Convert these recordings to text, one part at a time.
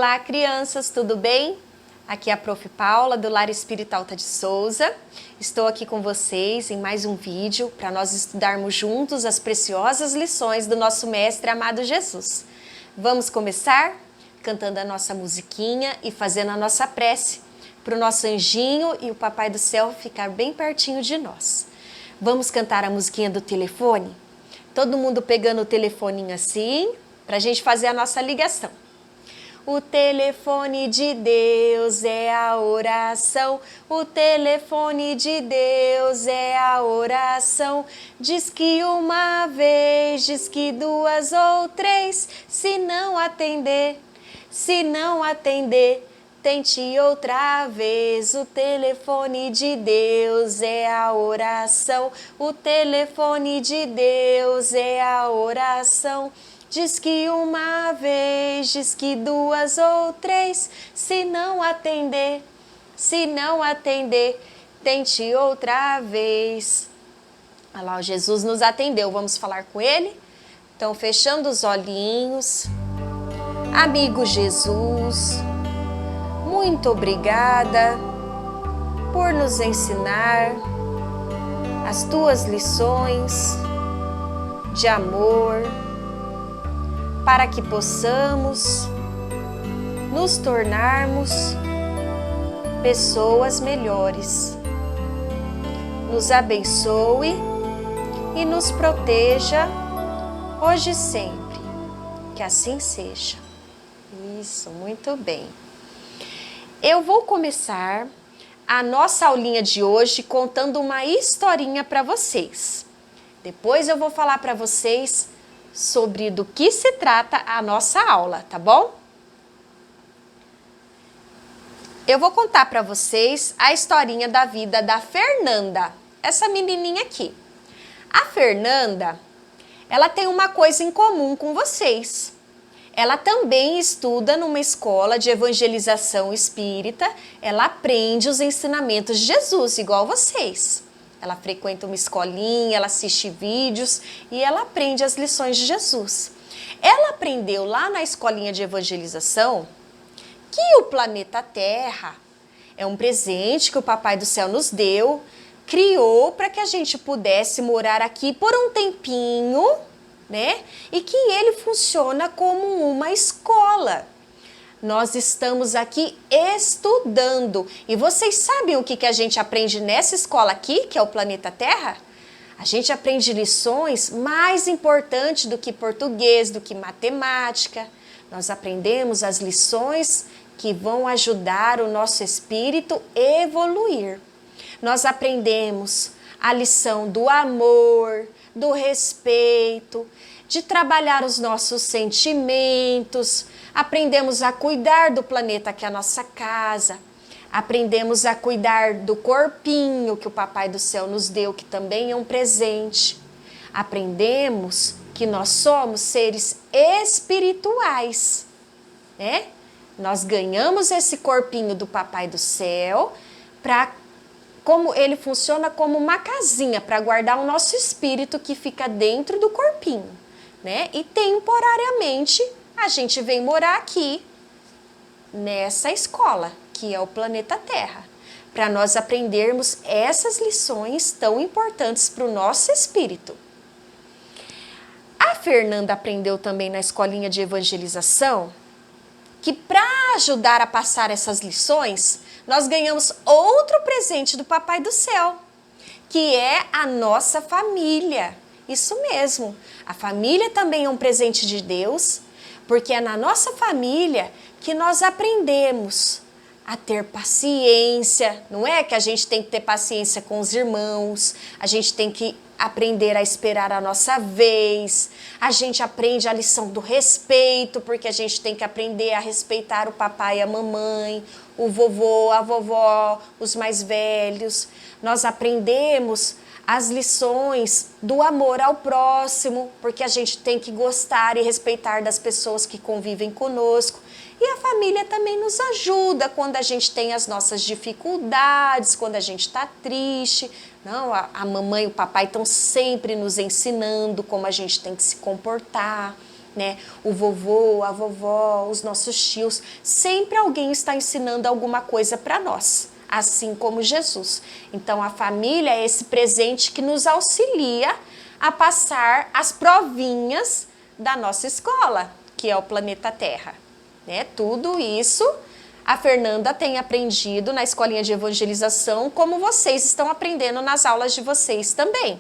Olá, crianças, tudo bem? Aqui é a Prof. Paula, do Lar Espírita Alta de Souza. Estou aqui com vocês em mais um vídeo para nós estudarmos juntos as preciosas lições do nosso Mestre amado Jesus. Vamos começar cantando a nossa musiquinha e fazendo a nossa prece para o nosso anjinho e o Papai do Céu ficar bem pertinho de nós. Vamos cantar a musiquinha do telefone? Todo mundo pegando o telefoninho assim, para a gente fazer a nossa ligação. O telefone de Deus é a oração, o telefone de Deus é a oração. Diz que uma vez, diz que duas ou três, se não atender, tente outra vez. O telefone de Deus é a oração, o telefone de Deus é a oração. Diz que uma vez, diz que duas ou três, se não atender, tente outra vez. Olha lá, o Jesus nos atendeu, vamos falar com ele? Então, fechando os olhinhos. Amigo Jesus, muito obrigada por nos ensinar as tuas lições de amor, para que possamos nos tornarmos pessoas melhores. Nos abençoe e nos proteja hoje e sempre. Que assim seja. Isso, muito bem. Eu vou começar a nossa aulinha de hoje contando uma historinha para vocês. Depois eu vou falar para vocês sobre do que se trata a nossa aula, tá bom? Eu vou contar para vocês a historinha da vida da Fernanda, essa menininha aqui. A Fernanda, ela tem uma coisa em comum com vocês. Ela também estuda numa escola de evangelização espírita, ela aprende os ensinamentos de Jesus, igual vocês. Ela frequenta uma escolinha, ela assiste vídeos e ela aprende as lições de Jesus. Ela aprendeu lá na escolinha de evangelização que o planeta Terra é um presente que o Papai do Céu nos deu, criou para que a gente pudesse morar aqui por um tempinho, né? E que ele funciona como uma escola. Nós estamos aqui estudando. E vocês sabem o que a gente aprende nessa escola aqui, que é o planeta Terra? A gente aprende lições mais importantes do que português, do que matemática. Nós aprendemos as lições que vão ajudar o nosso espírito a evoluir. Nós aprendemos a lição do amor, do respeito, de trabalhar os nossos sentimentos. Aprendemos a cuidar do planeta que é a nossa casa. Aprendemos a cuidar do corpinho que o Papai do Céu nos deu, que também é um presente. Aprendemos que nós somos seres espirituais, né? Nós ganhamos esse corpinho do Papai do Céu como ele funciona como uma casinha para guardar o nosso espírito que fica dentro do corpinho, né? E temporariamente a gente vem morar aqui, nessa escola, que é o planeta Terra, para nós aprendermos essas lições tão importantes para o nosso espírito. A Fernanda aprendeu também na escolinha de evangelização que para ajudar a passar essas lições, nós ganhamos outro presente do Papai do Céu, que é a nossa família. Isso mesmo, a família também é um presente de Deus, porque é na nossa família que nós aprendemos a ter paciência. Não é que a gente tem que ter paciência com os irmãos, a gente tem que aprender a esperar a nossa vez, a gente aprende a lição do respeito, porque a gente tem que aprender a respeitar o papai e a mamãe, o vovô, a vovó, os mais velhos. Nós aprendemos as lições do amor ao próximo, porque a gente tem que gostar e respeitar das pessoas que convivem conosco. E a família também nos ajuda quando a gente tem as nossas dificuldades, quando a gente está triste. Não, a mamãe e o papai estão sempre nos ensinando como a gente tem que se comportar, né? O vovô, a vovó, os nossos tios, sempre alguém está ensinando alguma coisa para nós, assim como Jesus. Então a família é esse presente que nos auxilia a passar as provinhas da nossa escola, que é o planeta Terra, né? Tudo isso a Fernanda tem aprendido na escolinha de evangelização, como vocês estão aprendendo nas aulas de vocês também.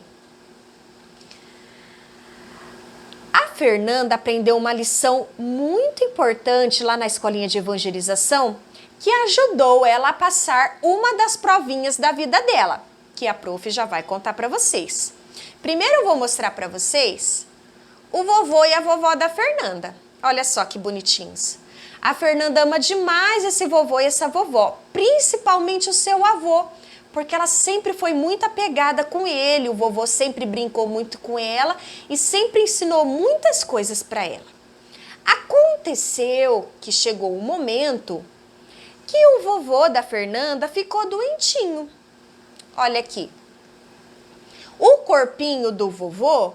A Fernanda aprendeu uma lição muito importante lá na escolinha de evangelização, que ajudou ela a passar uma das provinhas da vida dela, que a prof já vai contar para vocês. Primeiro eu vou mostrar para vocês o vovô e a vovó da Fernanda. Olha só que bonitinhos. A Fernanda ama demais esse vovô e essa vovó, principalmente o seu avô, porque ela sempre foi muito apegada com ele, o vovô sempre brincou muito com ela e sempre ensinou muitas coisas para ela. Aconteceu que chegou um momento que o vovô da Fernanda ficou doentinho. Olha aqui. O corpinho do vovô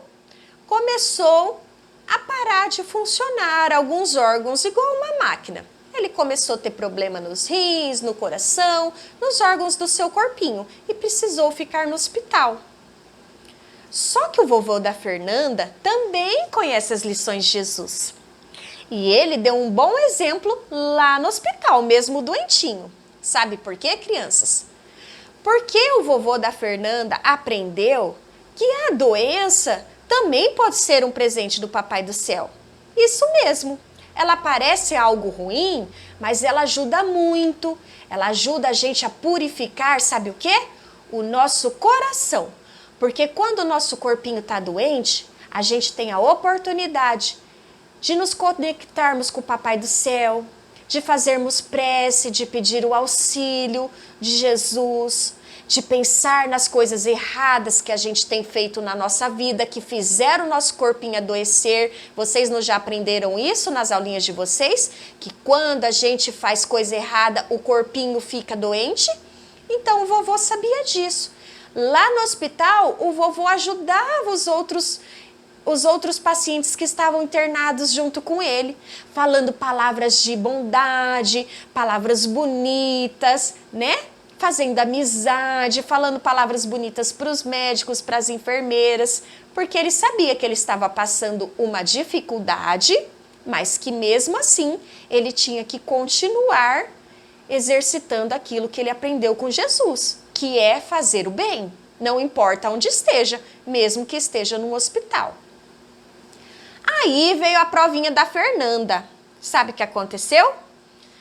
começou a parar de funcionar, alguns órgãos igual uma máquina. Ele começou a ter problema nos rins, no coração, nos órgãos do seu corpinho e precisou ficar no hospital. Só que o vovô da Fernanda também conhece as lições de Jesus. E ele deu um bom exemplo lá no hospital, mesmo doentinho. Sabe por quê, crianças? Porque o vovô da Fernanda aprendeu que a doença também pode ser um presente do Papai do Céu. Isso mesmo. Ela parece algo ruim, mas ela ajuda muito. Ela ajuda a gente a purificar, sabe o quê? O nosso coração. Porque quando o nosso corpinho está doente, a gente tem a oportunidade de nos conectarmos com o Papai do Céu, de fazermos prece, de pedir o auxílio de Jesus, de pensar nas coisas erradas que a gente tem feito na nossa vida, que fizeram o nosso corpinho adoecer. Vocês não já aprenderam isso nas aulinhas de vocês? Que quando a gente faz coisa errada, o corpinho fica doente? Então o vovô sabia disso. Lá no hospital, o vovô ajudava os outros pacientes que estavam internados junto com ele, falando palavras de bondade, palavras bonitas, né? Fazendo amizade, falando palavras bonitas para os médicos, para as enfermeiras, porque ele sabia que ele estava passando uma dificuldade, mas que mesmo assim ele tinha que continuar exercitando aquilo que ele aprendeu com Jesus, que é fazer o bem, não importa onde esteja, mesmo que esteja no hospital. Aí veio a provinha da Fernanda. Sabe o que aconteceu?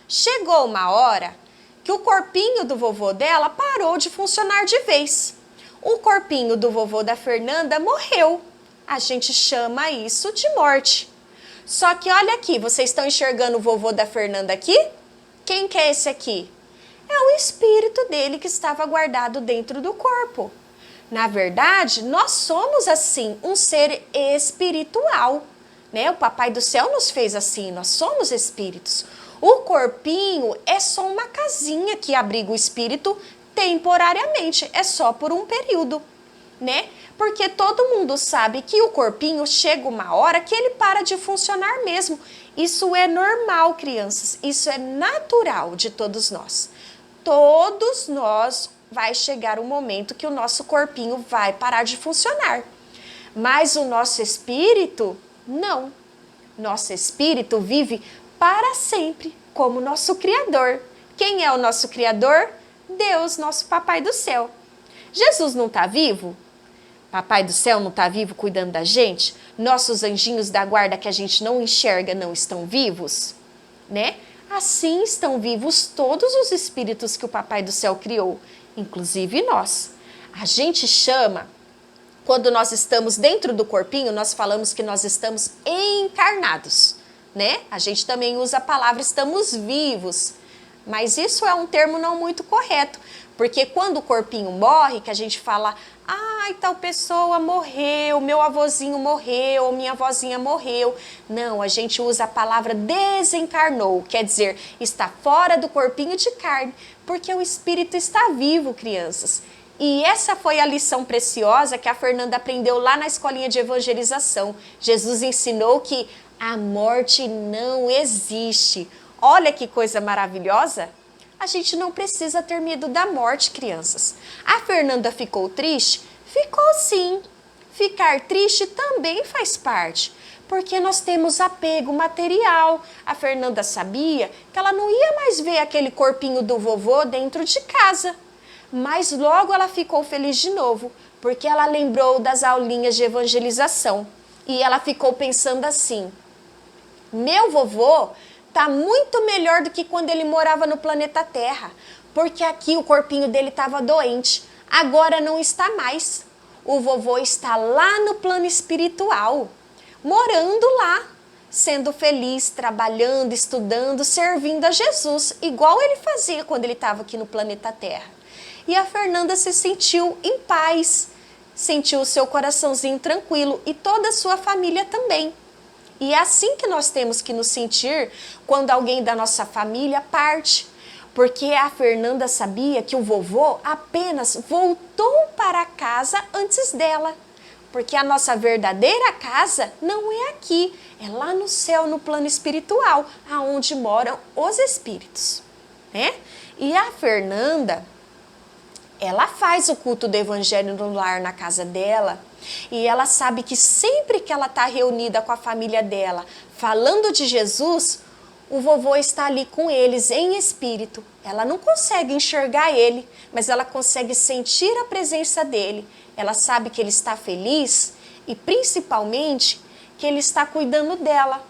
Chegou uma hora que o corpinho do vovô dela parou de funcionar de vez. O corpinho do vovô da Fernanda morreu. A gente chama isso de morte. Só que olha aqui, vocês estão enxergando o vovô da Fernanda aqui? Quem que é esse aqui? É o espírito dele que estava guardado dentro do corpo. Na verdade, nós somos assim, um ser espiritual, né? O Papai do Céu nos fez assim, nós somos espíritos. O corpinho é só uma casinha que abriga o espírito temporariamente, é só por um período, né? Porque todo mundo sabe que o corpinho chega uma hora que ele para de funcionar mesmo. Isso é normal, crianças, isso é natural de todos nós. Todos nós vai chegar um momento que o nosso corpinho vai parar de funcionar. Mas o nosso espírito, não. Nosso espírito vive para sempre, como nosso Criador. Quem é o nosso Criador? Deus, nosso Papai do Céu. Jesus não está vivo? Papai do Céu não está vivo cuidando da gente? Nossos anjinhos da guarda que a gente não enxerga não estão vivos? Né? Assim estão vivos todos os espíritos que o Papai do Céu criou, inclusive nós. A gente chama, quando nós estamos dentro do corpinho, nós falamos que nós estamos encarnados, né? A gente também usa a palavra estamos vivos, mas isso é um termo não muito correto, porque quando o corpinho morre, que a gente fala, ai, tal pessoa morreu, meu avôzinho morreu, ou minha avózinha morreu. Não, a gente usa a palavra desencarnou, quer dizer, está fora do corpinho de carne, porque o espírito está vivo, crianças. E essa foi a lição preciosa que a Fernanda aprendeu lá na escolinha de evangelização. Jesus ensinou que A morte não existe. Olha que coisa maravilhosa. A gente não precisa ter medo da morte, crianças. A Fernanda ficou triste? Ficou sim. Ficar triste também faz parte, porque nós temos apego material. A Fernanda sabia que ela não ia mais ver aquele corpinho do vovô dentro de casa. Mas logo ela ficou feliz de novo, porque ela lembrou das aulinhas de evangelização. E ela ficou pensando assim: meu vovô tá muito melhor do que quando ele morava no planeta Terra, porque aqui o corpinho dele estava doente. Agora não está mais. O vovô está lá no plano espiritual, morando lá, sendo feliz, trabalhando, estudando, servindo a Jesus, igual ele fazia quando ele estava aqui no planeta Terra. E a Fernanda se sentiu em paz, sentiu o seu coraçãozinho tranquilo e toda a sua família também. E é assim que nós temos que nos sentir quando alguém da nossa família parte. Porque a Fernanda sabia que o vovô apenas voltou para casa antes dela. Porque a nossa verdadeira casa não é aqui, é lá no céu, no plano espiritual, aonde moram os espíritos, né? E a Fernanda, ela faz o culto do evangelho no lar na casa dela, e ela sabe que sempre que ela está reunida com a família dela, falando de Jesus, o vovô está ali com eles em espírito. Ela não consegue enxergar ele, mas ela consegue sentir a presença dele. Ela sabe que ele está feliz e principalmente que ele está cuidando dela.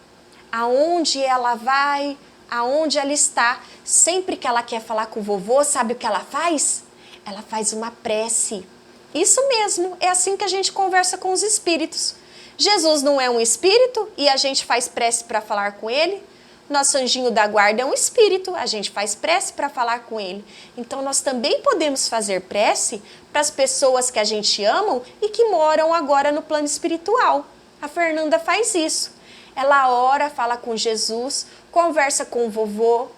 Aonde ela vai, aonde ela está, sempre que ela quer falar com o vovô, sabe o que ela faz? Ela faz uma prece. Isso mesmo, é assim que a gente conversa com os espíritos. Jesus não é um espírito e a gente faz prece para falar com ele? Nosso anjinho da guarda é um espírito, a gente faz prece para falar com ele. Então nós também podemos fazer prece para as pessoas que a gente ama e que moram agora no plano espiritual. A Fernanda faz isso. Ela ora, fala com Jesus, conversa com o vovô,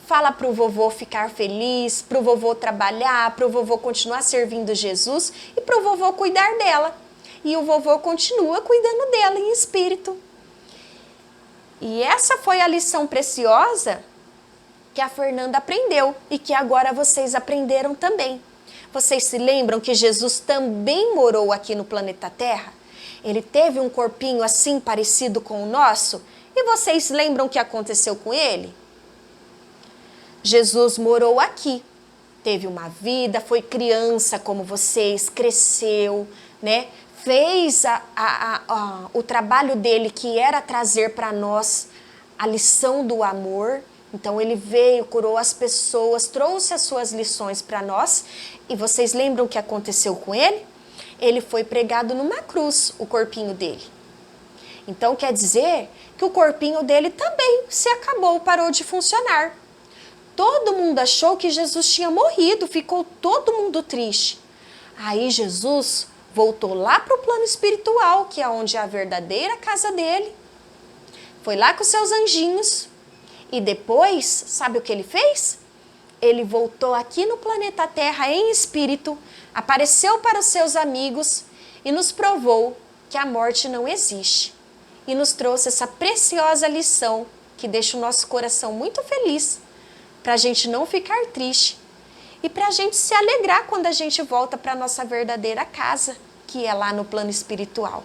fala para o vovô ficar feliz, para o vovô trabalhar, para o vovô continuar servindo Jesus e para o vovô cuidar dela. E o vovô continua cuidando dela em espírito. E essa foi a lição preciosa que a Fernanda aprendeu e que agora vocês aprenderam também. Vocês se lembram que Jesus também morou aqui no planeta Terra? Ele teve um corpinho assim parecido com o nosso? E vocês lembram o que aconteceu com ele? Jesus morou aqui, teve uma vida, foi criança como vocês, cresceu, né? Fez o trabalho dele, que era trazer para nós a lição do amor. Então ele veio, curou as pessoas, trouxe as suas lições para nós. E vocês lembram o que aconteceu com ele? Ele foi pregado numa cruz, o corpinho dele. Então quer dizer que o corpinho dele também se acabou, parou de funcionar. Todo mundo achou que Jesus tinha morrido, ficou todo mundo triste. Aí Jesus voltou lá para o plano espiritual, que é onde é a verdadeira casa dele. Foi lá com seus anjinhos. E depois, sabe o que ele fez? Ele voltou aqui no planeta Terra em espírito, apareceu para os seus amigos e nos provou que a morte não existe. E nos trouxe essa preciosa lição que deixa o nosso coração muito feliz, para a gente não ficar triste. E para a gente se alegrar quando a gente volta para a nossa verdadeira casa, que é lá no plano espiritual.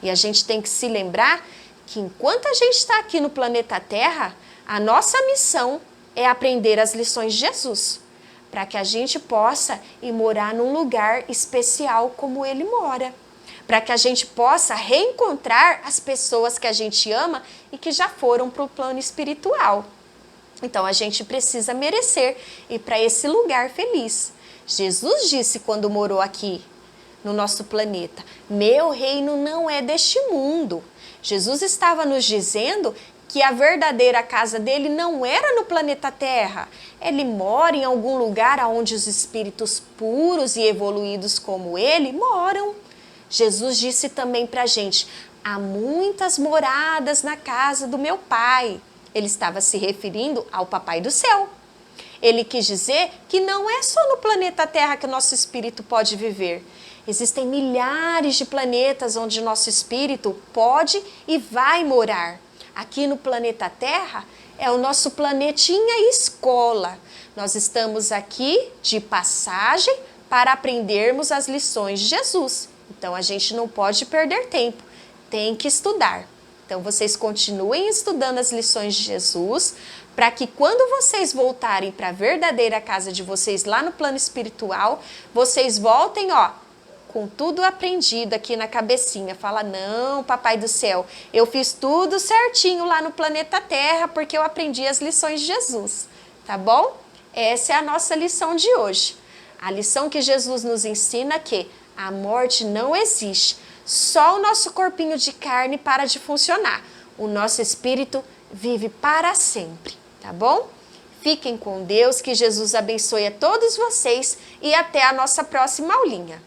E a gente tem que se lembrar que enquanto a gente está aqui no planeta Terra, a nossa missão é aprender as lições de Jesus, para que a gente possa ir morar num lugar especial como ele mora, para que a gente possa reencontrar as pessoas que a gente ama e que já foram para o plano espiritual. Então a gente precisa merecer ir para esse lugar feliz. Jesus disse quando morou aqui no nosso planeta: meu reino não é deste mundo. Jesus estava nos dizendo que a verdadeira casa dele não era no planeta Terra. Ele mora em algum lugar onde os espíritos puros e evoluídos como ele moram. Jesus disse também para a gente: há muitas moradas na casa do meu Pai. Ele estava se referindo ao Papai do Céu. Ele quis dizer que não é só no planeta Terra que o nosso espírito pode viver. Existem milhares de planetas onde nosso espírito pode e vai morar. Aqui no planeta Terra é o nosso planetinha escola. Nós estamos aqui de passagem para aprendermos as lições de Jesus. Então a gente não pode perder tempo, tem que estudar. Então vocês continuem estudando as lições de Jesus, para que quando vocês voltarem para a verdadeira casa de vocês lá no plano espiritual, vocês voltem, com tudo aprendido aqui na cabecinha. Fala, não, papai do céu, eu fiz tudo certinho lá no planeta Terra, porque eu aprendi as lições de Jesus, tá bom? Essa é a nossa lição de hoje. A lição que Jesus nos ensina é que a morte não existe. Só o nosso corpinho de carne para de funcionar. O nosso espírito vive para sempre, tá bom? Fiquem com Deus, que Jesus abençoe a todos vocês e até a nossa próxima aulinha.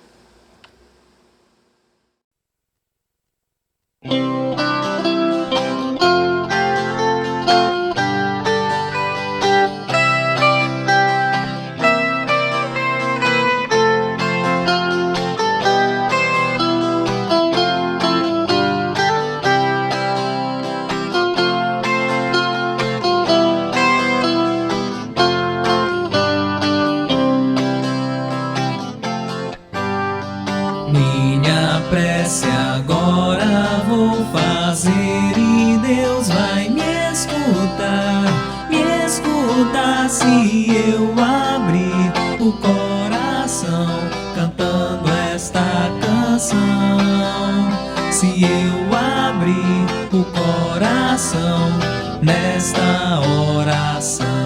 Minha prece agora vou fazer e Deus vai me escutar se eu abrir o coração cantando esta canção. Se eu abrir o coração nesta oração.